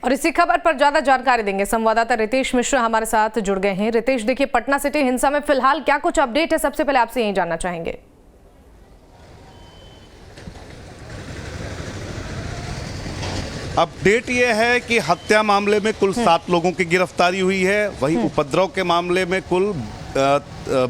और इसी खबर पर ज्यादा जानकारी देंगे संवाददाता रितेश मिश्रा हमारे साथ जुड़ गए हैं। रितेश, देखिए पटना सिटी हिंसा में फिलहाल क्या कुछ अपडेट है, सबसे पहले आपसे यही जानना चाहेंगे। अपडेट ये है कि हत्या मामले में कुल 7 लोगों की गिरफ्तारी हुई है। वहीं उपद्रव के मामले में कुल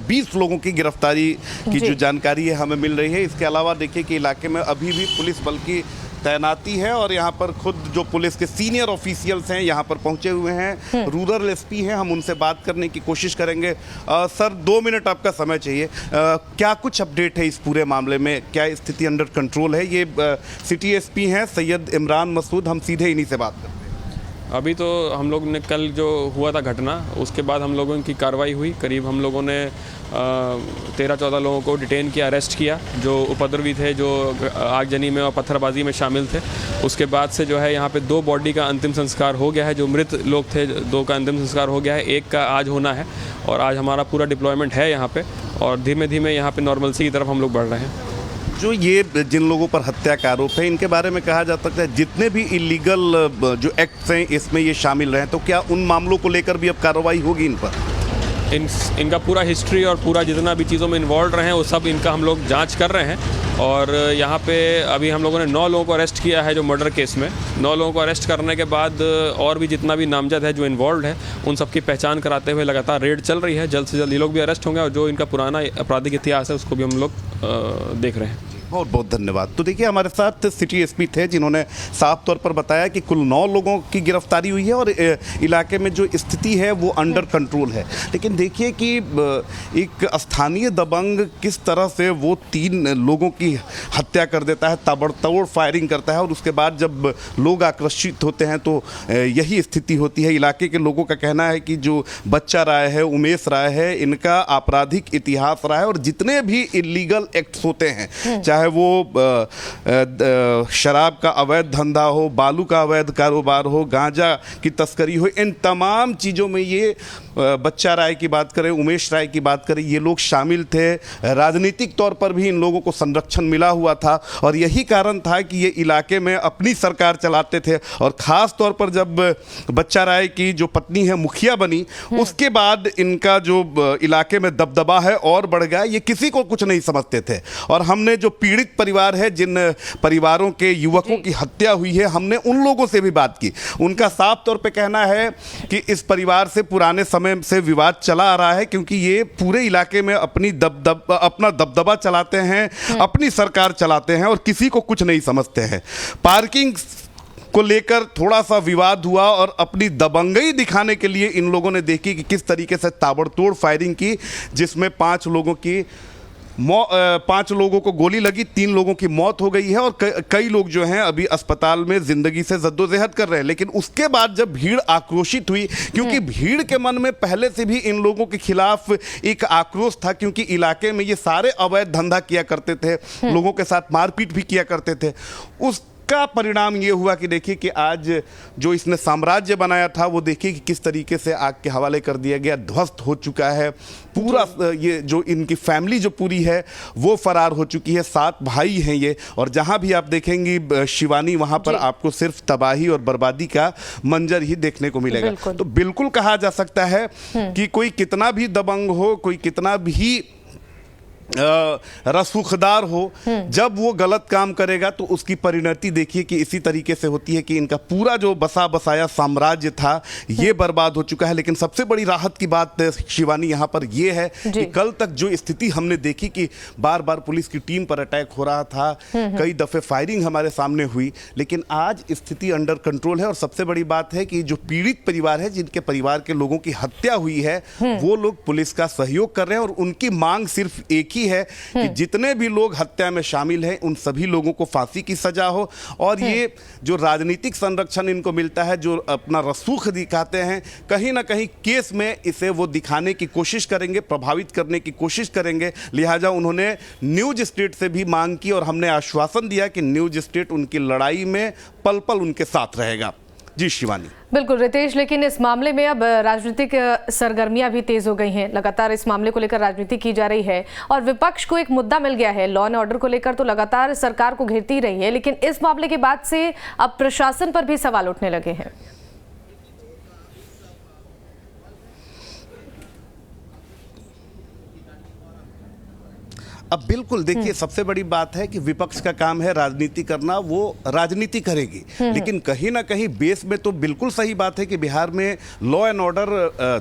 20 लोगों की गिरफ्तारी की जो जानकारी है हमें मिल रही है। इसके अलावा देखिए कि इलाके में अभी भी पुलिस बल की तैनाती है और यहाँ पर खुद जो पुलिस के सीनियर ऑफिशियल्स हैं यहाँ पर पहुँचे हुए हैं। रूरल एसपी हैं, हम उनसे बात करने की कोशिश करेंगे। सर, 2 मिनट आपका समय चाहिए। क्या कुछ अपडेट है इस पूरे मामले में? क्या स्थिति अंडर कंट्रोल है? ये सिटी एसपी हैं सैयद इमरान मसूद, हम सीधे इन्हीं से बात करते हैं। अभी तो हम लोग ने कल जो हुआ था घटना, उसके बाद हम लोगों की कार्रवाई हुई। करीब हम लोगों ने 13-14 लोगों को डिटेन किया, अरेस्ट किया, जो उपद्रवी थे, जो आगजनी में और पत्थरबाजी में शामिल थे। उसके बाद से जो है यहाँ पे 2 बॉडी का अंतिम संस्कार हो गया है। जो मृत लोग थे 2 का अंतिम संस्कार हो गया है, 1 का आज होना है। और आज हमारा पूरा डिप्लॉयमेंट है यहाँ पे और धीमे धीमे यहाँ पे नॉर्मलसी की तरफ हम लोग बढ़ रहे हैं। जो ये जिन लोगों पर हत्या का आरोप है, इनके बारे में कहा जा सकता है जितने भी इलीगल जो एक्ट्स हैं इसमें ये शामिल रहे, तो क्या उन मामलों को लेकर भी अब कार्रवाई होगी इन पर? इनका पूरा हिस्ट्री और पूरा जितना भी चीज़ों में इन्वॉल्व रहे हैं वो सब इनका हम लोग जांच कर रहे हैं। और यहाँ पे अभी हम लोगों ने 9 लोगों को अरेस्ट किया है जो मर्डर केस में। 9 लोगों को अरेस्ट करने के बाद और भी जितना भी नामजद है जो इन्वॉल्व है उन सबकी पहचान कराते हुए लगातार रेड चल रही है। जल्द से जल्द ये लोग भी अरेस्ट होंगे और जो इनका पुराना आपराधिक इतिहास है उसको भी हम लोग देख रहे हैं। बहुत बहुत धन्यवाद। तो देखिए हमारे साथ सिटी एसपी थे जिन्होंने साफ तौर पर बताया कि कुल 9 लोगों की गिरफ्तारी हुई है और इलाके में जो स्थिति है वो अंडर कंट्रोल है। लेकिन देखिए कि एक स्थानीय दबंग किस तरह से वो 3 लोगों की हत्या कर देता है, ताबड़तोड़ फायरिंग करता है और उसके बाद जब लोग आक्रोशित होते हैं तो यही स्थिति होती है। इलाके के लोगों का कहना है कि जो बच्चा राय है, उमेश राय है, इनका आपराधिक इतिहास रहा है और जितने भी इलीगल एक्ट्स होते हैं, चाहे वो शराब का अवैध धंधा हो, बालू का अवैध कारोबार हो, गांजा की तस्करी हो, इन तमाम चीज़ों में ये बच्चा राय की बात करें, उमेश राय की बात करें, ये लोग शामिल थे। राजनीतिक तौर पर भी इन लोगों को संरक्षण मिला हुआ था और यही कारण था कि ये इलाके में अपनी सरकार चलाते थे। और ख़ास तौर पर जब बच्चा राय की जो पत्नी है मुखिया बनी, उसके बाद इनका जो इलाके में दबदबा है और बढ़ गया। ये किसी को कुछ नहीं समझते थे और हमने जो पीड़ित परिवार है, जिन परिवारों के युवकों की हत्या हुई है, हमने उन लोगों से भी बात की। उनका साफ तौर पे कहना है कि इस परिवार से पुराने समय से विवाद चला आ रहा है क्योंकि ये पूरे इलाके में अपना दबदबा चलाते हैं, अपनी सरकार चलाते हैं और किसी को कुछ नहीं समझते हैं। पार्किंग को लेकर थोड़ा सा विवाद हुआ और अपनी दबंगई दिखाने के लिए इन लोगों ने देखी कि किस तरीके से ताबड़तोड़ फायरिंग की, जिसमें 5 लोगों को गोली लगी, 3 लोगों की मौत हो गई है और कई लोग जो हैं अभी अस्पताल में जिंदगी से जद्दोजहद कर रहे हैं। लेकिन उसके बाद जब भीड़ आक्रोशित हुई, क्योंकि भीड़ के मन में पहले से भी इन लोगों के खिलाफ एक आक्रोश था, क्योंकि इलाके में ये सारे अवैध धंधा किया करते थे, लोगों के साथ मारपीट भी किया करते थे। का परिणाम ये हुआ कि देखिए कि आज जो इसने साम्राज्य बनाया था वो देखिए कि किस तरीके से आग के हवाले कर दिया गया, ध्वस्त हो चुका है पूरा। ये जो इनकी फैमिली जो पूरी है वो फरार हो चुकी है। 7 भाई हैं ये और जहां भी आप देखेंगी शिवानी, वहां पर आपको सिर्फ तबाही और बर्बादी का मंजर ही देखने को मिलेगा। तो बिल्कुल कहा जा सकता है कि कोई कितना भी दबंग हो, कोई कितना भी रसूखदार हो, जब वो गलत काम करेगा तो उसकी परिणति देखिए कि इसी तरीके से होती है कि इनका पूरा जो बसा बसाया साम्राज्य था ये बर्बाद हो चुका है। लेकिन सबसे बड़ी राहत की बात शिवानी यहाँ पर ये है कि कल तक जो स्थिति हमने देखी कि बार बार पुलिस की टीम पर अटैक हो रहा था, कई दफे फायरिंग हमारे सामने हुई, लेकिन आज स्थिति अंडर कंट्रोल है। और सबसे बड़ी बात है कि जो पीड़ित परिवार है, जिनके परिवार के लोगों की हत्या हुई है, वो लोग पुलिस का सहयोग कर रहे हैं और उनकी मांग सिर्फ एक ही है कि जितने भी लोग हत्या में शामिल हैं उन सभी लोगों को फांसी की सजा हो। और ये जो राजनीतिक संरक्षण इनको मिलता है, जो अपना रसूख दिखाते हैं, कहीं ना कहीं केस में इसे वो दिखाने की कोशिश करेंगे, प्रभावित करने की कोशिश करेंगे। लिहाजा उन्होंने न्यूज स्टेट से भी मांग की और हमने आश्वासन दिया कि न्यूज स्टेट उनकी लड़ाई में पल पल उनके साथ रहेगा। जी शिवानी। बिल्कुल रितेश, लेकिन इस मामले में अब राजनीतिक सरगर्मियां भी तेज हो गई हैं। लगातार इस मामले को लेकर राजनीति की जा रही है और विपक्ष को एक मुद्दा मिल गया है। लॉ एंड ऑर्डर को लेकर तो लगातार सरकार को घेरती रही है, लेकिन इस मामले के बाद से अब प्रशासन पर भी सवाल उठने लगे हैं। अब बिल्कुल देखिए, सबसे बड़ी बात है कि विपक्ष का काम है राजनीति करना, वो राजनीति करेगी, लेकिन कहीं ना कहीं बेस में तो बिल्कुल सही बात है कि बिहार में लॉ एंड ऑर्डर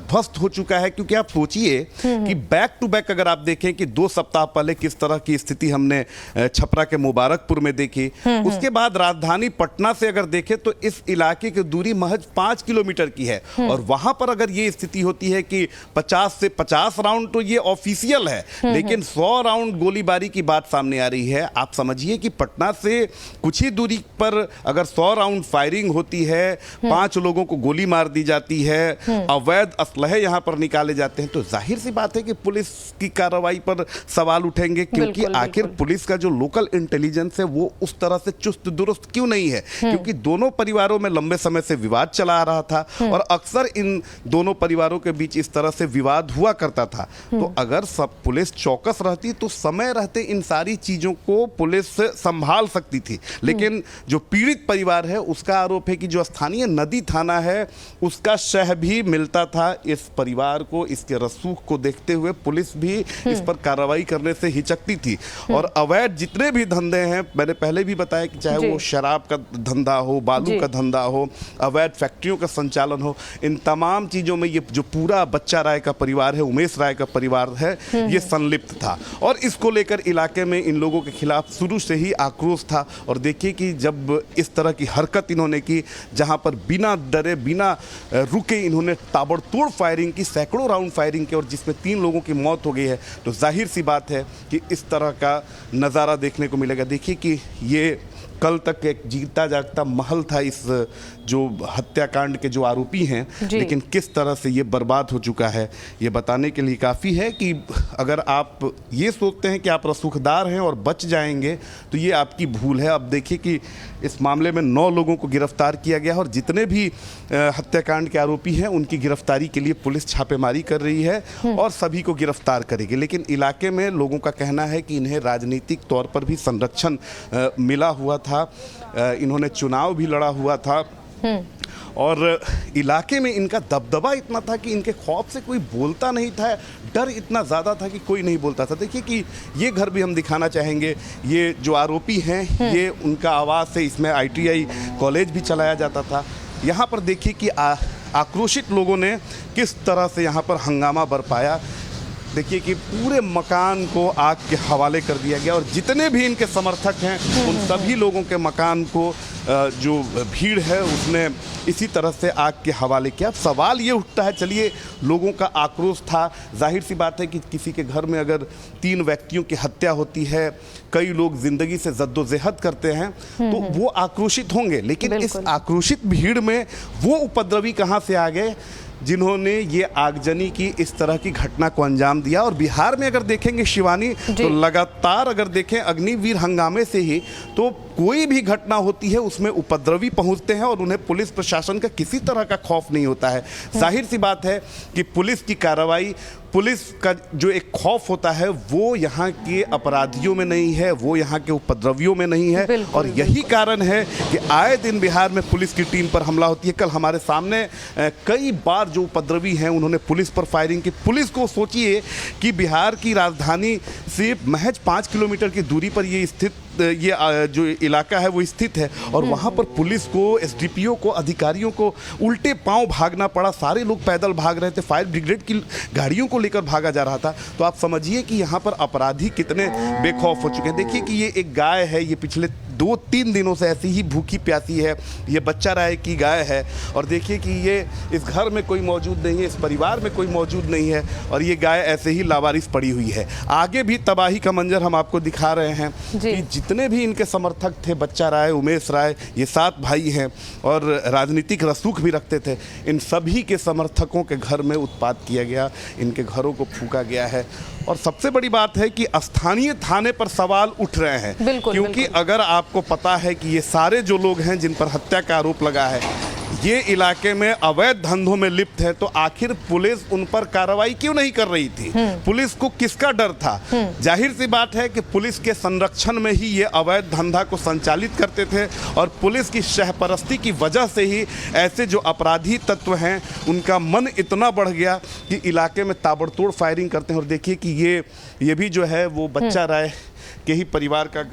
ध्वस्त हो चुका है। क्योंकि आप सोचिए कि बैक टू बैक अगर आप देखें कि 2 सप्ताह पहले किस तरह की स्थिति हमने छपरा के मुबारकपुर में देखी, उसके बाद राजधानी पटना से अगर देखें तो इस इलाके की दूरी महज 5 किलोमीटर की है, और वहां पर अगर ये स्थिति होती है कि 50 से 50 राउंड तो ये ऑफिशियल है, लेकिन 100 राउंड गोलीबारी की बात सामने आ रही है। आप समझिए कि पटना से कुछ ही दूरी पर अगर 100 राउंड फायरिंग होती है, 5 लोगों को गोली मार दी जाती है, अवैध असलहे यहां पर निकाले जाते हैं, तो जाहिर सी बात है कि पुलिस की कार्रवाई पर सवाल उठेंगे। क्योंकि आखिर पुलिस का जो लोकल इंटेलिजेंस है वो उस तरह से चुस्त दुरुस्त क्यों नहीं है? क्योंकि दोनों परिवारों में लंबे समय से विवाद चला आ रहा था, और अक्सर इन दोनों परिवारों के बीच इस तरह से विवाद हुआ करता था। तो अगर सब पुलिस चौकस रहती तो समय रहते इन सारी चीजों को पुलिस संभाल सकती थी। लेकिन जो पीड़ित परिवार है उसका आरोप है कि जो स्थानीय नदी थाना है उसका शह भी मिलता था इस परिवार को। इसके रसूख को देखते हुए पुलिस भी इस पर कार्रवाई करने से हिचकती थी। और अवैध जितने भी धंधे हैं, मैंने पहले भी बताया कि चाहे वो शराब का धंधा हो, बालू का धंधा हो, अवैध फैक्ट्रियों का संचालन हो, इन तमाम चीजों में ये जो पूरा बच्चा राय का परिवार है, उमेश राय का परिवार है, ये संलिप्त था। और इसको लेकर इलाके में इन लोगों के खिलाफ शुरू से ही आक्रोश था। और देखिए कि जब इस तरह की हरकत इन्होंने की, जहां पर बिना डरे बिना रुके इन्होंने ताबड़तोड़ फायरिंग की, सैकड़ों राउंड फायरिंग की, और जिसमें 3 लोगों की मौत हो गई है, तो जाहिर सी बात है कि इस तरह का नज़ारा देखने को मिलेगा। देखिए कि ये कल तक एक जीता जागता महल था इस जो हत्याकांड के जो आरोपी हैं, लेकिन किस तरह से ये बर्बाद हो चुका है, ये बताने के लिए काफ़ी है कि अगर आप ये सोचते हैं कि आप रसूखदार हैं और बच जाएंगे तो ये आपकी भूल है। अब देखिए कि इस मामले में 9 लोगों को गिरफ्तार किया गया, और जितने भी हत्याकांड के आरोपी हैं उनकी गिरफ्तारी के लिए पुलिस छापेमारी कर रही है और सभी को गिरफ्तार करेगी। लेकिन इलाके में लोगों का कहना है कि इन्हें राजनीतिक तौर पर भी संरक्षण मिला हुआ था, इन्होंने चुनाव भी लड़ा हुआ था, और इलाके में इनका दबदबा इतना था कि इनके खौफ से कोई बोलता नहीं था, डर इतना ज़्यादा था कि कोई नहीं बोलता था। देखिए कि ये घर भी हम दिखाना चाहेंगे, ये जो आरोपी हैं ये उनका आवास है, इसमें ITI कॉलेज भी चलाया जाता था। यहाँ पर देखिए कि आक्रोशित लोगों ने किस तरह से यहाँ पर हंगामा बरपाया। देखिए कि पूरे मकान को आग के हवाले कर दिया गया, और जितने भी इनके समर्थक हैं उन सभी लोगों के मकान को जो भीड़ है उसने इसी तरह से आग के हवाले किया। अब सवाल ये उठता है, चलिए लोगों का आक्रोश था, जाहिर सी बात है कि किसी के घर में अगर 3 व्यक्तियों की हत्या होती है, कई लोग जिंदगी से जद्दोजहद करते हैं, तो वो आक्रोशित होंगे। लेकिन इस आक्रोशित भीड़ में वो उपद्रवी कहाँ से आ गए जिन्होंने ये आगजनी की, इस तरह की घटना को अंजाम दिया। और बिहार में अगर देखेंगे शिवानी, तो लगातार अगर देखें अग्निवीर हंगामे से ही तो कोई भी घटना होती है उसमें उपद्रवी पहुंचते हैं, और उन्हें पुलिस प्रशासन का किसी तरह का खौफ नहीं होता है। जाहिर सी बात है कि पुलिस की कार्रवाई, पुलिस का जो एक खौफ होता है वो यहाँ के अपराधियों में नहीं है, वो यहाँ के उपद्रवियों में नहीं है। और यही कारण है कि आए दिन बिहार में पुलिस की टीम पर हमला होती है। कल हमारे सामने कई बार जो उपद्रवी हैं उन्होंने पुलिस पर फायरिंग की। पुलिस को सोचिए कि बिहार की राजधानी से महज 5 किलोमीटर की दूरी पर ये स्थित ये जो इलाका है वो स्थित है, और वहाँ पर पुलिस को, SDPO को, अधिकारियों को उल्टे पांव भागना पड़ा। सारे लोग पैदल भाग रहे थे, फायर ब्रिगेड की गाड़ियों को लेकर भागा जा रहा था। तो आप समझिए कि यहाँ पर अपराधी कितने बेखौफ हो चुके हैं। देखिए कि ये एक गाय है, ये पिछले 2-3 दिनों से ऐसी ही भूखी प्यासी है, ये बच्चा राय की गाय है, और देखिए कि ये इस घर में कोई मौजूद नहीं है, इस परिवार में कोई मौजूद नहीं है, और ये गाय ऐसे ही लावारिस पड़ी हुई है। आगे भी तबाही का मंजर हम आपको दिखा रहे हैं कि जितने भी इनके समर्थक थे, बच्चा राय, उमेश राय, ये 7 भाई हैं और राजनीतिक रसूख भी रखते थे, इन सभी के समर्थकों के घर में उत्पात किया गया, इनके घरों को फूंका गया है। और सबसे बड़ी बात है कि स्थानीय थाने पर सवाल उठ रहे हैं, क्योंकि अगर आपको पता है कि ये सारे जो लोग हैं जिन पर हत्या का आरोप लगा है, ये इलाके में अवैध धंधों में लिप्त है, तो आखिर पुलिस उन पर कार्रवाई क्यों नहीं कर रही थी? पुलिस को किसका डर था? जाहिर सी बात है कि पुलिस के संरक्षण में ही ये अवैध धंधा को संचालित करते थे और पुलिस की शहपरस्ती की वजह से ही ऐसे जो अपराधी तत्व हैं उनका मन इतना बढ़ गया कि इलाके में ताबड़तोड़ फायरिंग करते हैं। और देखिए कि ये भी जो है वो बच्चा राय के ही परिवार का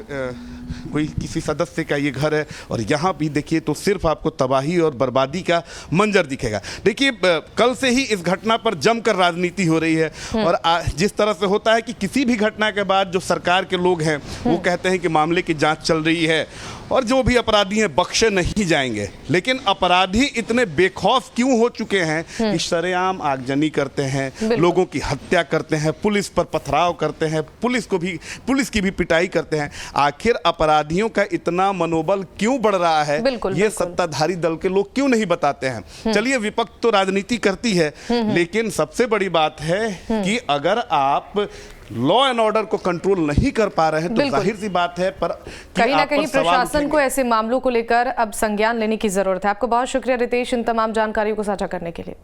कोई किसी सदस्य का ये घर है और यहाँ भी देखिए तो सिर्फ आपको तबाही और बर्बादी का मंजर दिखेगा। देखिए कल से ही इस घटना पर जमकर राजनीति हो रही है और जिस तरह से होता है कि किसी भी घटना के बाद जो सरकार के लोग हैं वो कहते हैं कि मामले की जांच चल रही है और जो भी अपराधी हैं बख्शे नहीं जाएंगे, लेकिन अपराधी इतने बेखौफ क्यों हो चुके हैं कि शरेआम आगजनी करते हैं, लोगों की हत्या करते हैं, पुलिस पर पथराव करते हैं, पुलिस की भी पिटाई करते हैं। आखिर अपराधियों का इतना मनोबल क्यों बढ़ रहा है? ये सत्ताधारी दल के लोग क्यों नहीं बताते हैं? चलिए विपक्ष तो राजनीति करती है, लेकिन सबसे बड़ी बात है कि अगर आप लॉ एंड ऑर्डर को कंट्रोल नहीं कर पा रहे हैं तो जाहिर सी बात है पर कहीं ना कहीं प्रशासन को ऐसे मामलों को लेकर अब संज्ञान लेने की जरूरत है। आपको बहुत शुक्रिया रितेश इन तमाम जानकारियों को साझा करने के लिए।